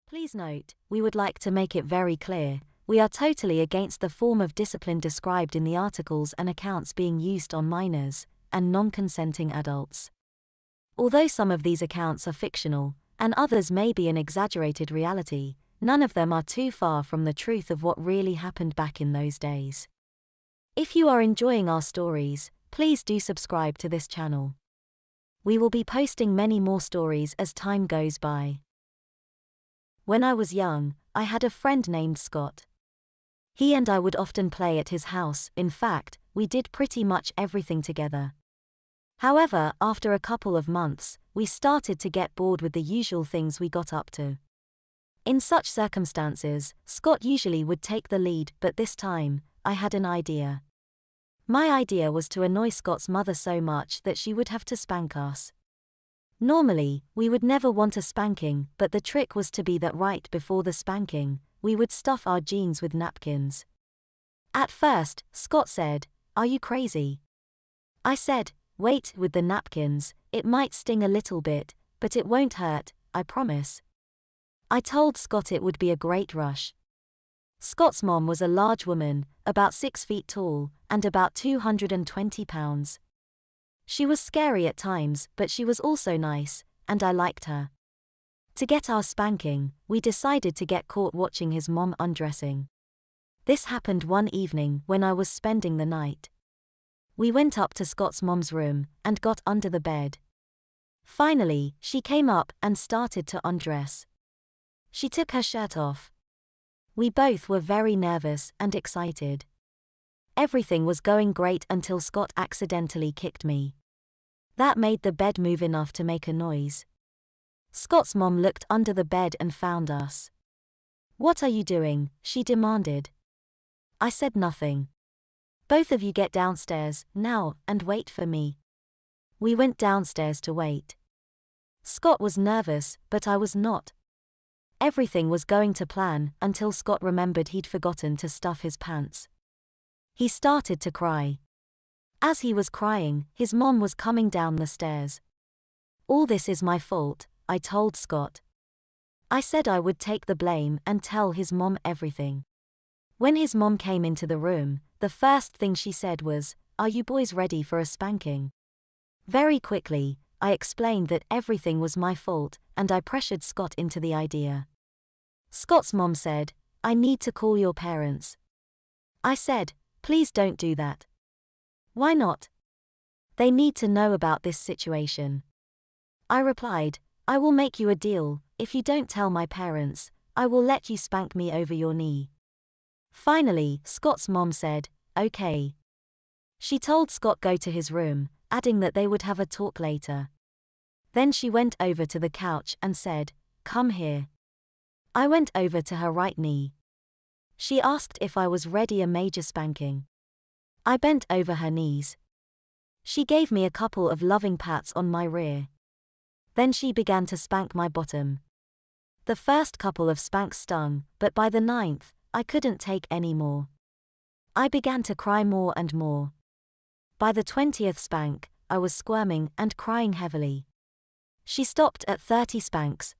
Please note, we would like to make it very clear, we are totally against the form of discipline described in the articles and accounts being used on minors and non-consenting adults. Although some of these accounts are fictional, and others may be an exaggerated reality, none of them are too far from the truth of what really happened back in those days. If you are enjoying our stories, please do subscribe to this channel. We will be posting many more stories as time goes by. When I was young, I had a friend named Scott. He and I would often play at his house. In fact, we did pretty much everything together. However, after a couple of months, we started to get bored with the usual things we got up to. In such circumstances, Scott usually would take the lead, but this time, I had an idea. My idea was to annoy Scott's mother so much that she would have to spank us. Normally, we would never want a spanking, but the trick was to be that right before the spanking, we would stuff our jeans with napkins. At first, Scott said, "Are you crazy?" I said, "Wait, with the napkins, it might sting a little bit, but it won't hurt, I promise." I told Scott it would be a great rush. Scott's mom was a large woman, about 6 feet tall, and about 220 pounds. She was scary at times, but she was also nice, and I liked her. To get our spanking, we decided to get caught watching his mom undressing. This happened one evening when I was spending the night. We went up to Scott's mom's room and got under the bed. Finally, she came up and started to undress. She took her shirt off. We both were very nervous and excited. Everything was going great until Scott accidentally kicked me. That made the bed move enough to make a noise. Scott's mom looked under the bed and found us. "What are you doing?" she demanded. I said nothing. "Both of you get downstairs, now, and wait for me." We went downstairs to wait. Scott was nervous, but I was not. Everything was going to plan until Scott remembered he'd forgotten to stuff his pants. He started to cry. As he was crying, his mom was coming down the stairs. "All this is my fault," I told Scott. I said I would take the blame and tell his mom everything. When his mom came into the room, the first thing she said was, "Are you boys ready for a spanking?" Very quickly, I explained that everything was my fault, and I pressured Scott into the idea. Scott's mom said, "I need to call your parents." I said, "Please don't do that." "Why not?" "They need to know about this situation." I replied, "I will make you a deal. If you don't tell my parents, I will let you spank me over your knee." Finally, Scott's mom said, "Okay." She told Scott go to his room, adding that they would have a talk later. Then she went over to the couch and said, "Come here." I went over to her right knee. She asked if I was ready a major spanking. I bent over her knees. She gave me a couple of loving pats on my rear. Then she began to spank my bottom. The first couple of spanks stung, but by the 9th, I couldn't take any more. I began to cry more and more. By the 20th spank, I was squirming and crying heavily. She stopped at 30 spanks,